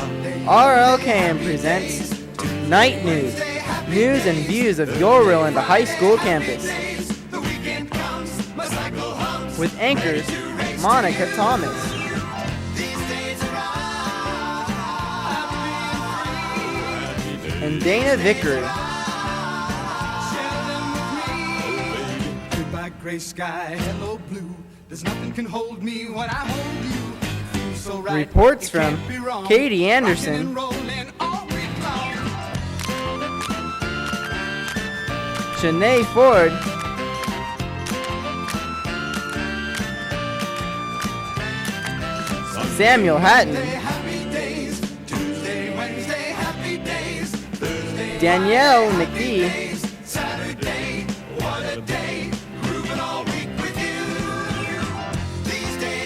RLKM presents Night News, news and views of your Orlando High School campus. With anchors Monica Thomas, and Dana Vickery. Goodbye gray sky, hello blue. There's nothing can hold me when I hold you. Feels so right. Reports from Katie Anderson, Shanae Ford, Samuel Hatton, Danielle McGee,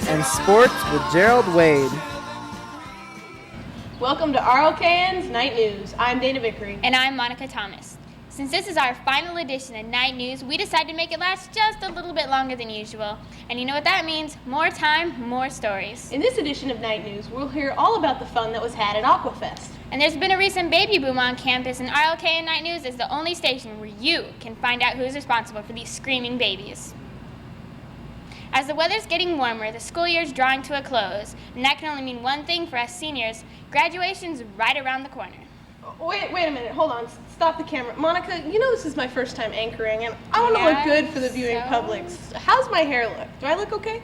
and sports with Gerald Wade. Welcome to RLKN's Night News. I'm Dana Vickery. And I'm Monica Thomas. Since this is our final edition of Night News, we decided to make it last just a little bit longer than usual. And you know what that means? More time, more stories. In this edition of Night News, we'll hear all about the fun that was had at Aquafest. And there's been a recent baby boom on campus, and RLKN Night News is the only station where you can find out who's responsible for these screaming babies. As the weather's getting warmer, the school year's drawing to a close, and that can only mean one thing for us seniors: graduation's right around the corner. Wait a minute, hold on, stop the camera. Monica, you know this is my first time anchoring, and I want to look good for the viewing public. How's my hair look? Do I look okay?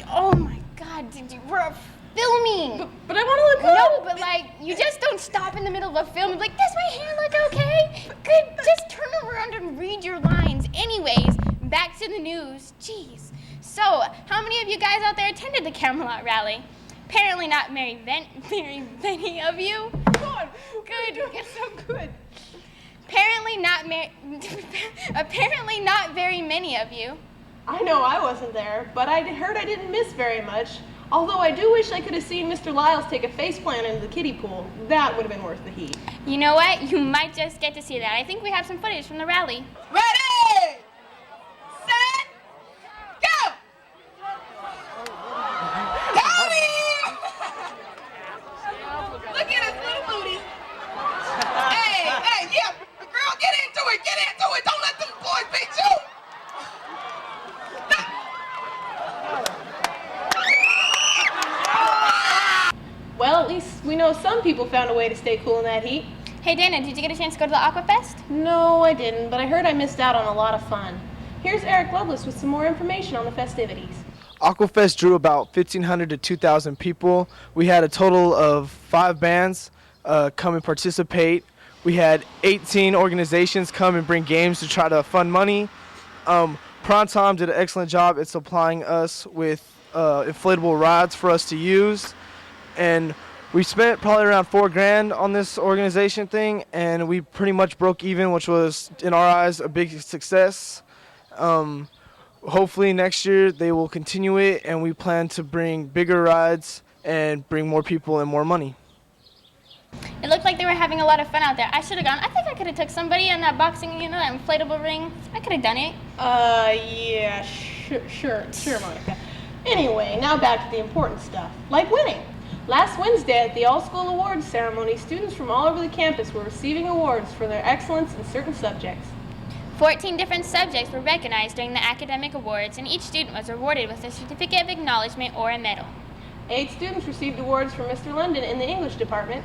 Oh my God, we're filming. But I want to look good. No, but like, you just don't stop in the middle of a film and be like, does my hair look okay? Good, just turn around and read your lines. Anyways, back to the news. Jeez. So, how many of you guys out there attended the Camelot rally? Apparently not very many of you. God, Good. It's so good. Apparently not very many of you. I know I wasn't there, but I heard I didn't miss very much. Although I do wish I could have seen Mr. Lyles take a faceplant into the kiddie pool. That would have been worth the heat. You know what? You might just get to see that. I think we have some footage from the rally. Ready, set, go! Howdy! Look at his little booty. Hey, yeah, girl, get into it. Don't let them boys beat you. Well, at least we know some people found a way to stay cool in that heat. Hey Dana, did you get a chance to go to the Aquafest? No, I didn't, but I heard I missed out on a lot of fun. Here's Eric Lovelace with some more information on the festivities. Aquafest drew about 1,500 to 2,000 people. We had a total of 5 bands come and participate. We had 18 organizations come and bring games to try to fund money. Prontom did an excellent job at supplying us with inflatable rods for us to use. And we spent probably around $4,000 on this organization thing, and we pretty much broke even, which was, in our eyes, a big success. Hopefully next year they will continue it, and we plan to bring bigger rides and bring more people and more money. It looked like they were having a lot of fun out there. I should have gone. I think I could have took somebody in that boxing, that inflatable ring. I could have done it. Yeah, sure, Monica. Anyway, now back to the important stuff, like winning. Last Wednesday at the All-School Awards ceremony, students from all over the campus were receiving awards for their excellence in certain subjects. 14 different subjects were recognized during the academic awards, and each student was awarded with a certificate of acknowledgement or a medal. 8 students received awards from Mr. London in the English department.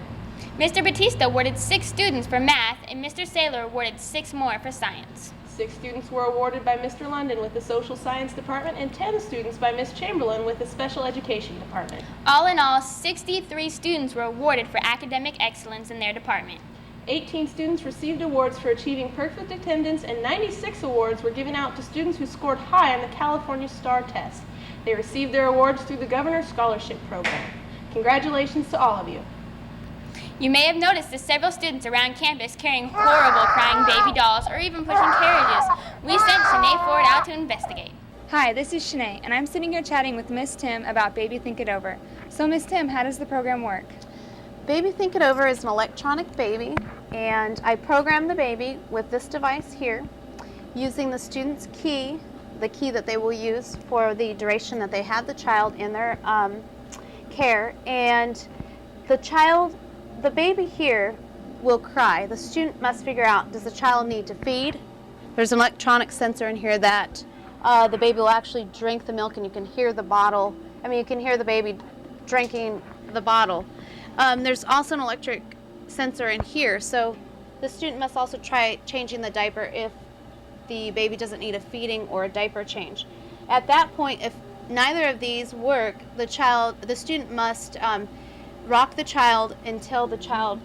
Mr. Batista awarded 6 students for math, and Mr. Saylor awarded 6 more for science. 6 students were awarded by Mr. London with the social science department, and 10 students by Miss Chamberlain with the special education department. All in all, 63 students were awarded for academic excellence in their department. 18 students received awards for achieving perfect attendance, and 96 awards were given out to students who scored high on the California STAR test. They received their awards through the Governor's Scholarship Program. Congratulations to all of you. You may have noticed that several students around campus carrying horrible crying baby dolls or even pushing carriages. We sent Shanae Ford out to investigate. Hi, this is Shanae, and I'm sitting here chatting with Miss Tim about Baby Think It Over. So, Miss Tim, how does the program work? Baby Think It Over is an electronic baby, and I program the baby with this device here using the student's key, the key that they will use for the duration that they have the child in their care. And the child the baby here will cry. The student must figure out, does the child need to feed? There's an electronic sensor in here that the baby will actually drink the milk, and you can hear the bottle. I mean, you can hear the baby drinking the bottle. There's also an electric sensor in here, so the student must also try changing the diaper if the baby doesn't need a feeding or a diaper change. At that point, if neither of these work, the student must rock the child until the child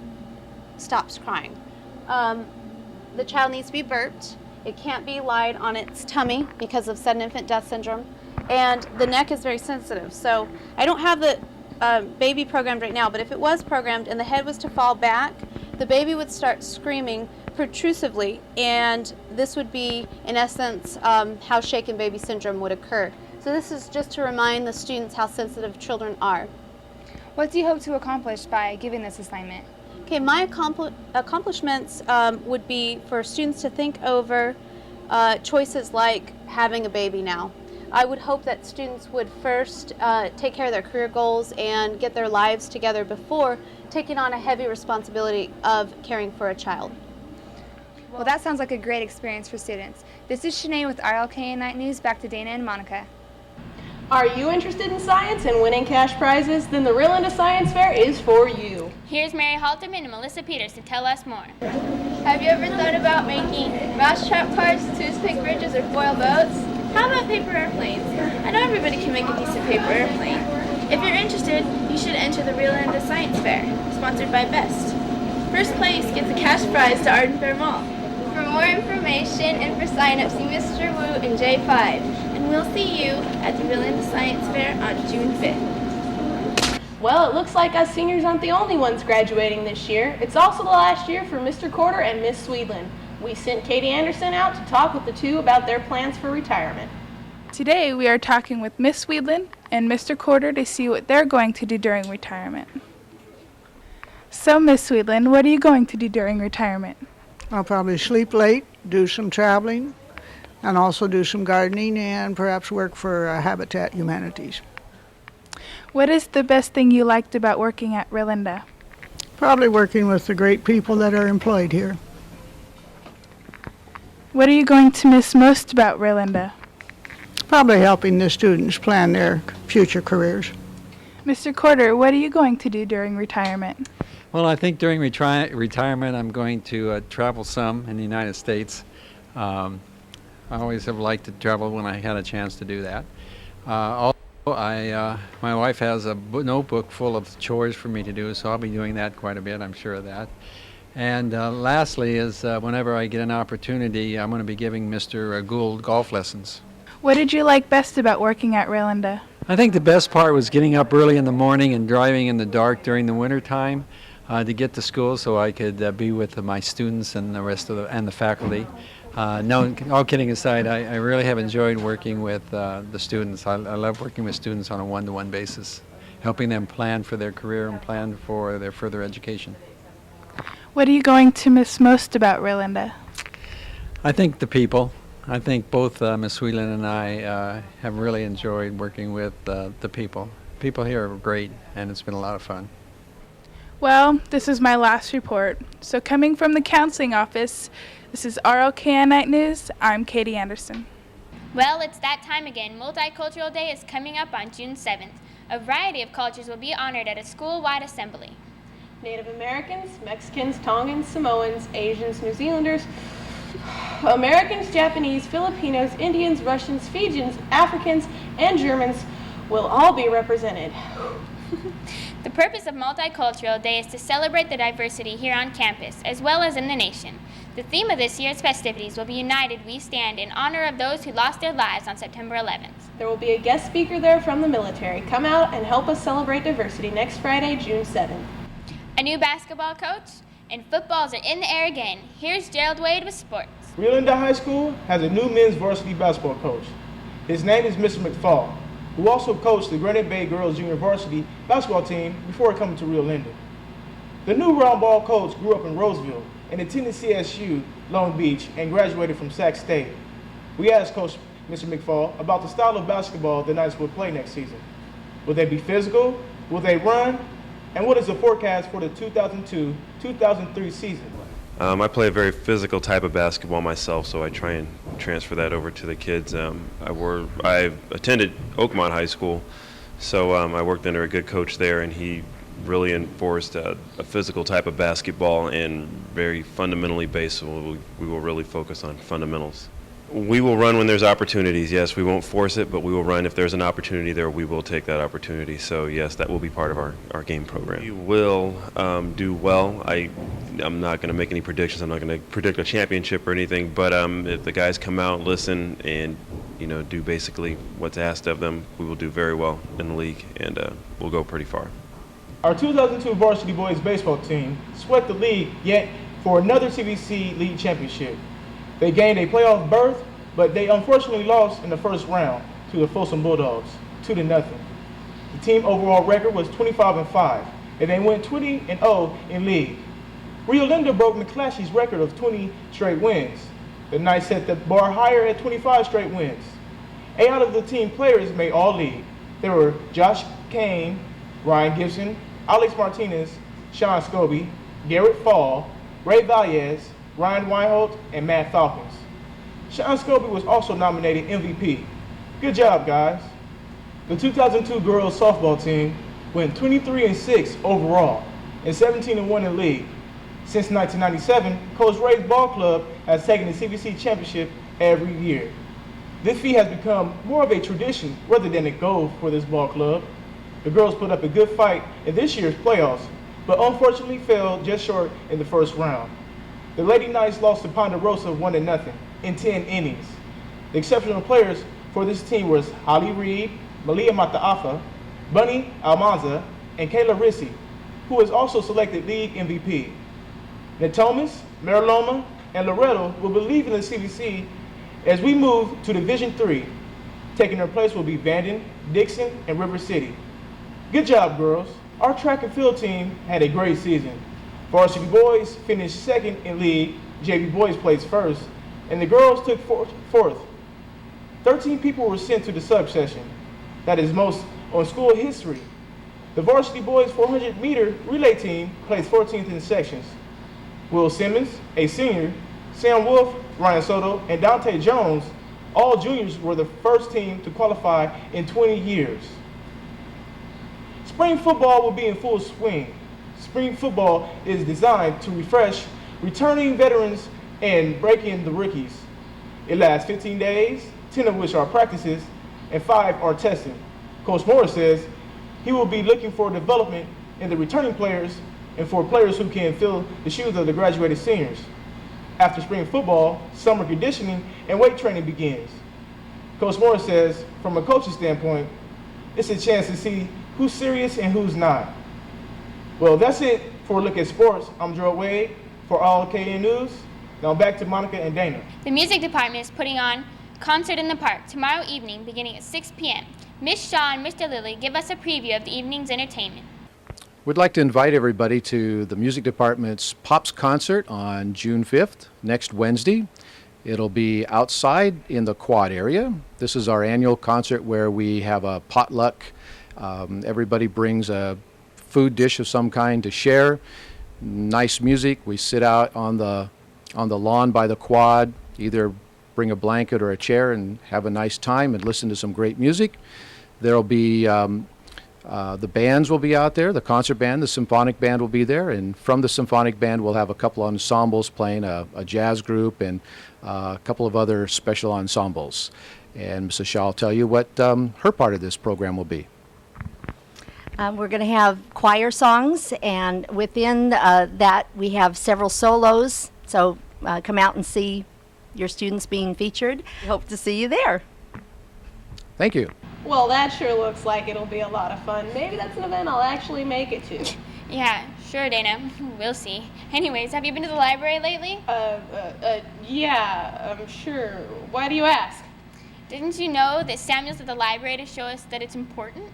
stops crying. The child needs to be burped. It can't be lied on its tummy because of sudden infant death syndrome, and the neck is very sensitive. So I don't have the baby programmed right now, but if it was programmed and the head was to fall back, the baby would start screaming protrusively, and this would be, in essence, how shaken baby syndrome would occur. So this is just to remind the students how sensitive children are. What do you hope to accomplish by giving this assignment? Okay, my accomplishments would be for students to think over choices like having a baby now. I would hope that students would first take care of their career goals and get their lives together before taking on a heavy responsibility of caring for a child. Well, that sounds like a great experience for students. This is Shanae with RLKN Night News. Back to Dana and Monica. Are you interested in science and winning cash prizes? Then the Real Into Science Fair is for you. Here's Mary Halterman and Melissa Peters to tell us more. Have you ever thought about making mousetrap cars, toothpick bridges, or foil boats? How about paper airplanes? I know everybody can make a decent paper airplane. If you're interested, you should enter the Real Into Science Fair, sponsored by BEST. First place gets a cash prize to Arden Fair Mall. For more information and for sign-ups, see Mr. Wu in J5. And we'll see you at the Real Into Science Fair on June 5th. Well, it looks like us seniors aren't the only ones graduating this year. It's also the last year for Mr. Corder and Miss Sweedland. We sent Katie Anderson out to talk with the two about their plans for retirement. Today we are talking with Miss Sweedland and Mr. Corder to see what they're going to do during retirement. So, Miss Sweedland, what are you going to do during retirement? I'll probably sleep late, do some traveling, and also do some gardening and perhaps work for Habitat Humanities. What is the best thing you liked about working at Relinda? Probably working with the great people that are employed here. What are you going to miss most about Relinda? Probably helping the students plan their future careers. Mr. Corder, what are you going to do during retirement? Well, I think during retirement I'm going to travel some in the United States. I always have liked to travel when I had a chance to do that. Also, my wife has a notebook full of chores for me to do, so I'll be doing that quite a bit, I'm sure of that. And lastly is whenever I get an opportunity, I'm going to be giving Mr. Gould golf lessons. What did you like best about working at Relinda? I think the best part was getting up early in the morning and driving in the dark during the winter time to get to school so I could be with my students and the rest of the faculty. No, all kidding aside, I really have enjoyed working with the students. I love working with students on a one-to-one basis, helping them plan for their career and plan for their further education. What are you going to miss most about Relinda? I think the people. I think both Ms. Sweedland and I have really enjoyed working with the people. People here are great, and it's been a lot of fun. Well, this is my last report. So coming from the counseling office, this is RLKN Night News. I'm Katie Anderson. Well, it's that time again. Multicultural Day is coming up on June 7th. A variety of cultures will be honored at a school-wide assembly. Native Americans, Mexicans, Tongans, Samoans, Asians, New Zealanders, Americans, Japanese, Filipinos, Indians, Russians, Fijians, Africans, and Germans will all be represented. The purpose of Multicultural Day is to celebrate the diversity here on campus, as well as in the nation. The theme of this year's festivities will be United We Stand in honor of those who lost their lives on September 11th. There will be a guest speaker there from the military. Come out and help us celebrate diversity next Friday, June 7th. A new basketball coach, and footballs are in the air again. Here's Gerald Wade with sports. Relinda High School has a new men's varsity basketball coach. His name is Mr. McFall, who also coached the Granite Bay Girls Junior Varsity basketball team before coming to Relinda. The new round ball coach grew up in Roseville and attended CSU, Long Beach, and graduated from Sac State. We asked Coach Mr. McFall about the style of basketball the Knights will play next season. Will they be physical? Will they run? And what is the forecast for the 2002-2003 season? I play a very physical type of basketball myself, so I try and transfer that over to the kids. I attended Oakmont High School, so I worked under a good coach there, and he really enforced a physical type of basketball and very fundamentally based, so we will really focus on fundamentals. We will run when there's opportunities, yes. We won't force it, but we will run. If there's an opportunity there, we will take that opportunity. So, yes, that will be part of our game program. We will do well. I'm not going to make any predictions. I'm not going to predict a championship or anything, but if the guys come out, listen, and do basically what's asked of them, we will do very well in the league, and we'll go pretty far. Our 2002 varsity boys baseball team swept the league yet for another CBC League Championship. They gained a playoff berth, but they unfortunately lost in the first round to the Folsom Bulldogs, 2-0. The team overall record was 25-5, and they went 20-0 in league. Rio Linda broke McClatchy's record of 20 straight wins. The Knights set the bar higher at 25 straight wins. 8 out of the team players made all-league. There were Josh Kane, Ryan Gibson, Alex Martinez, Sean Scobie, Garrett Fall, Ray Valles, Ryan Weinhold, and Matt Falcons. Sean Scobie was also nominated MVP. Good job, guys. The 2002 girls softball team went 23-6 overall and 17-1 in league. Since 1997, Coach Ray's ball club has taken the CBC championship every year. This feat has become more of a tradition rather than a goal for this ball club. The girls put up a good fight in this year's playoffs, but unfortunately fell just short in the first round. The Lady Knights lost to Ponderosa 1-0 in 10 innings. The exceptional players for this team was Holly Reed, Malia Mataafa, Bunny Almanza, and Kayla Rissi, who was also selected league MVP. Natomas, Mariloma, and Loretto will be leaving the CBC as we move to Division III. Taking their place will be Vanden, Dixon, and River City. Good job, girls. Our track and field team had a great season. Varsity boys finished second in league, JV boys placed first, and the girls took fourth. 13 people were sent to the sub-session. That is most on school history. The varsity boys 400-meter relay team placed 14th in sections. Will Simmons, a senior, Sam Wolf, Ryan Soto, and Dante Jones, all juniors, were the first team to qualify in 20 years. Spring football will be in full swing. Spring football is designed to refresh returning veterans and break in the rookies. It lasts 15 days, 10 of which are practices, and 5 are testing. Coach Morris says he will be looking for development in the returning players and for players who can fill the shoes of the graduated seniors. After spring football, summer conditioning and weight training begins. Coach Morris says, from a coaching standpoint, it's a chance to see who's serious and who's not. Well, that's it for a look at sports. I'm Gerald Wade for All KN News. Now back to Monica and Dana. The music department is putting on Concert in the Park tomorrow evening beginning at 6 p.m. Miss Shaw and Mr. Lilly give us a preview of the evening's entertainment. We'd like to invite everybody to the music department's Pops concert on June 5th, next Wednesday. It'll be outside in the quad area. This is our annual concert where we have a potluck. Everybody brings a food dish of some kind to share. Nice music. We sit out on the lawn by the quad, either bring a blanket or a chair and have a nice time and listen to some great music. There'll be the bands will be out there. The concert band, the symphonic band will be there, and from the symphonic band we'll have a couple of ensembles playing, a jazz group and a couple of other special ensembles. And Mrs. Shaw will tell you what her part of this program will be. We're going to have choir songs, and within that we have several solos, so come out and see your students being featured. We hope to see you there. Thank you. Well, that sure looks like it'll be a lot of fun. Maybe that's an event I'll actually make it to. Yeah, sure, Dana. We'll see. Anyways, have you been to the library lately? Yeah, I'm sure. Why do you ask? Didn't you know that Samuel's at the library to show us that it's important?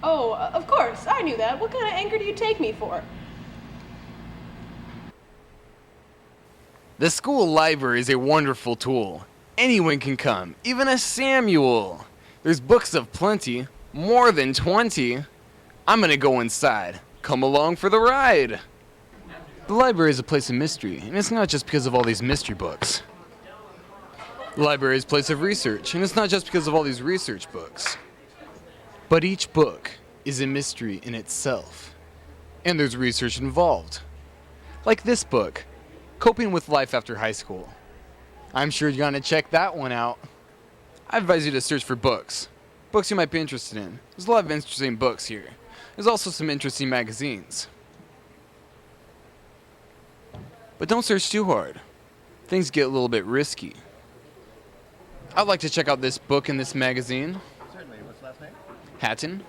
Oh, of course. I knew that. What kind of anchor do you take me for? The school library is a wonderful tool. Anyone can come, even a Samuel. There's books of plenty, more than 20. I'm gonna go inside. Come along for the ride. The library is a place of mystery, and it's not just because of all these mystery books. The library is a place of research, and it's not just because of all these research books. But each book is a mystery in itself, and there's research involved. Like this book, Coping with Life After High School. I'm sure you're gonna check that one out. I advise you to search for books you might be interested in. There's a lot of interesting books here. There's also some interesting magazines. But don't search too hard. Things get a little bit risky. I'd like to check out this book in this magazine. Certainly. What's the last name? Hatton.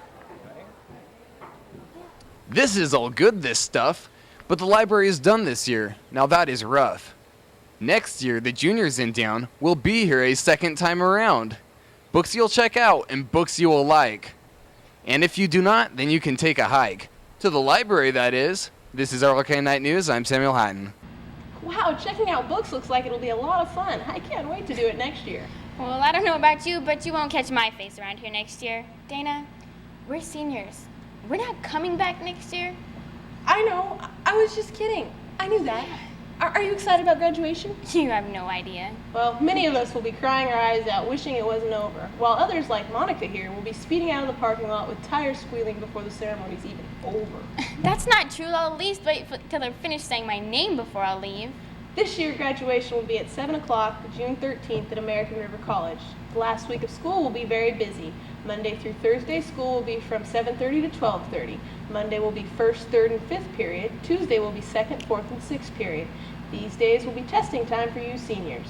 This is all good, this stuff, but the library is done this year. Now that is rough. Next year, the juniors in town will be here a second time around. Books you'll check out and books you will like. And if you do not, then you can take a hike. To the library, that is. This is RLK Night News. I'm Samuel Hatton. Wow, checking out books looks like it'll be a lot of fun. I can't wait to do it next year. Well, I don't know about you, but you won't catch my face around here next year. Dana, we're seniors. We're not coming back next year. I know. I was just kidding. I knew that. Are you excited about graduation? You have no idea. Well, many of us will be crying our eyes out wishing it wasn't over, while others like Monica here will be speeding out of the parking lot with tires squealing before the ceremony's even over. That's not true. I'll at least wait till they're finished saying my name before I'll leave. This year, graduation will be at 7 o'clock, June 13th at American River College. The last week of school will be very busy. Monday through Thursday, school will be from 7:30 to 12:30. Monday will be 1st, 3rd, and 5th period. Tuesday will be 2nd, 4th, and 6th period. These days will be testing time for you seniors.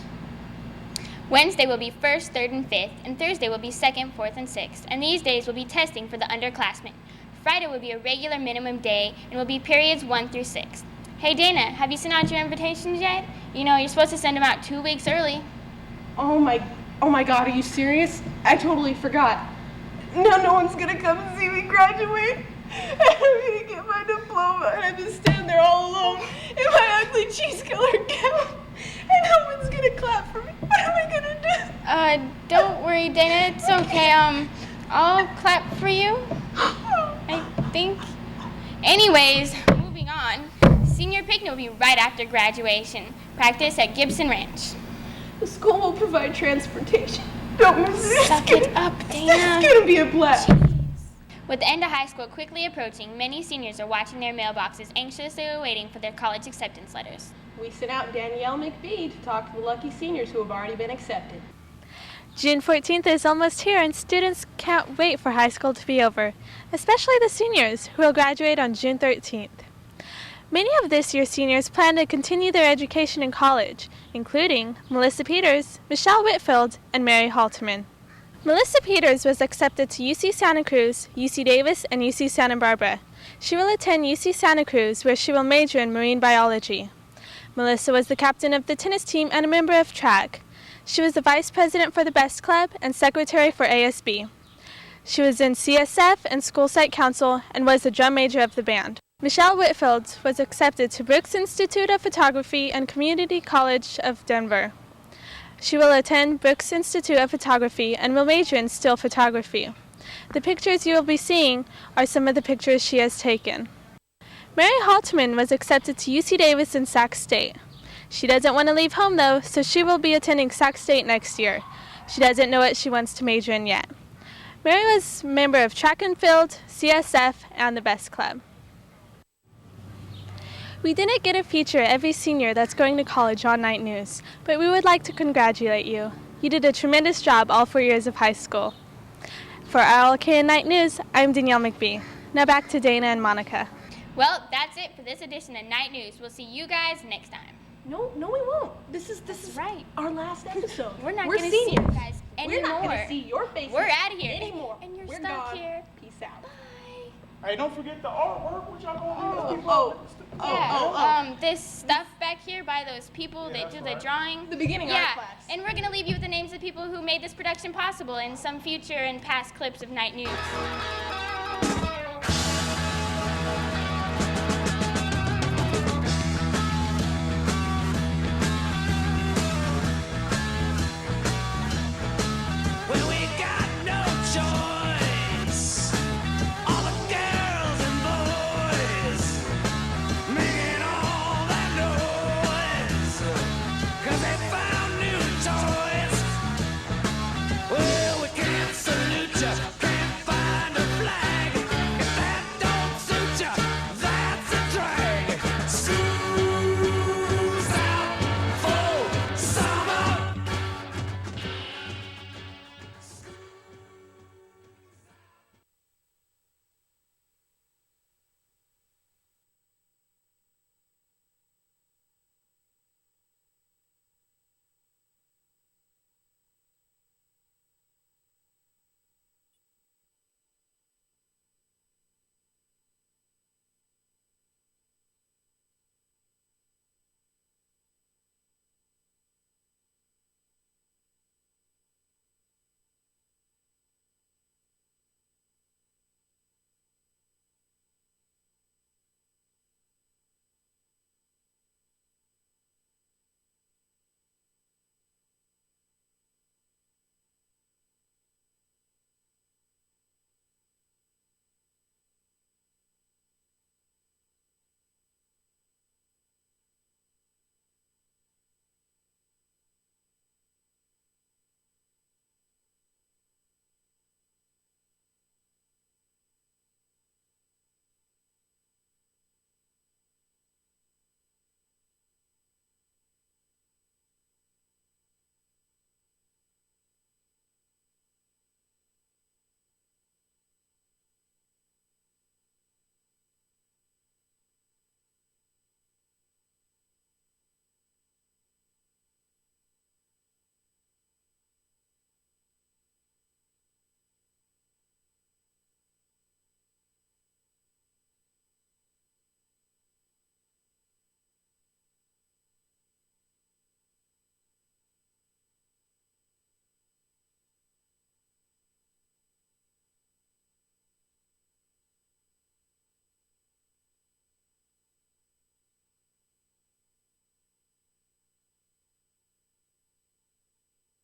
Wednesday will be 1st, 3rd, and 5th, and Thursday will be 2nd, 4th, and 6th, and these days will be testing for the underclassmen. Friday will be a regular minimum day and will be periods 1 through 6. Hey Dana, have you sent out your invitations yet? You know, you're supposed to send them out 2 weeks early. Oh my God, are you serious? I totally forgot. No one's gonna come and see me graduate. And I'm gonna get my diploma and I'm gonna stand there all alone in my ugly cheese-colored gown. And no one's gonna clap for me. What am I gonna do? Don't worry, Dana. It's okay. I'll clap for you. I think. Anyways, moving on. Senior picnic will be right after graduation. Practice at Gibson Ranch. The school will provide transportation. Don't miss it. Suck it up, Dana. It's gonna be a blast. With the end of high school quickly approaching, many seniors are watching their mailboxes, anxiously waiting for their college acceptance letters. We sent out Danielle McBee to talk to the lucky seniors who have already been accepted. June 14th is almost here and students can't wait for high school to be over, especially the seniors who will graduate on June 13th. Many of this year's seniors plan to continue their education in college, including Melissa Peters, Michelle Whitfield, and Mary Halterman. Melissa Peters was accepted to UC Santa Cruz, UC Davis, and UC Santa Barbara. She will attend UC Santa Cruz, where she will major in marine biology. Melissa was the captain of the tennis team and a member of track. She was the vice president for the Best Club and secretary for ASB. She was in CSF and School Site Council and was the drum major of the band. Michelle Whitfield was accepted to Brooks Institute of Photography and Community College of Denver. She will attend Brooks Institute of Photography and will major in still photography. The pictures you will be seeing are some of the pictures she has taken. Mary Halterman was accepted to UC Davis and Sac State. She doesn't want to leave home though, so she will be attending Sac State next year. She doesn't know what she wants to major in yet. Mary was a member of Track and Field, CSF, and the Best Club. We didn't get to feature every senior that's going to college on Night News, but we would like to congratulate you. You did a tremendous job all 4 years of high school. For RLK and Night News, I'm Danielle McBee. Now back to Dana and Monica. Well, that's it for this edition of Night News. We'll see you guys next time. No, we won't. This is right. Our last episode. We're not We're going to see you seniors. guys anymore. We're not going to see your faces. We're out of here anymore. And you're We're stuck gone. here. Peace out. Hey, don't forget the artwork. What y'all gonna do? This stuff back here by those people that do the drawing. The beginning art class. And we're going to leave you with the names of people who made this production possible in some future and past clips of Night News.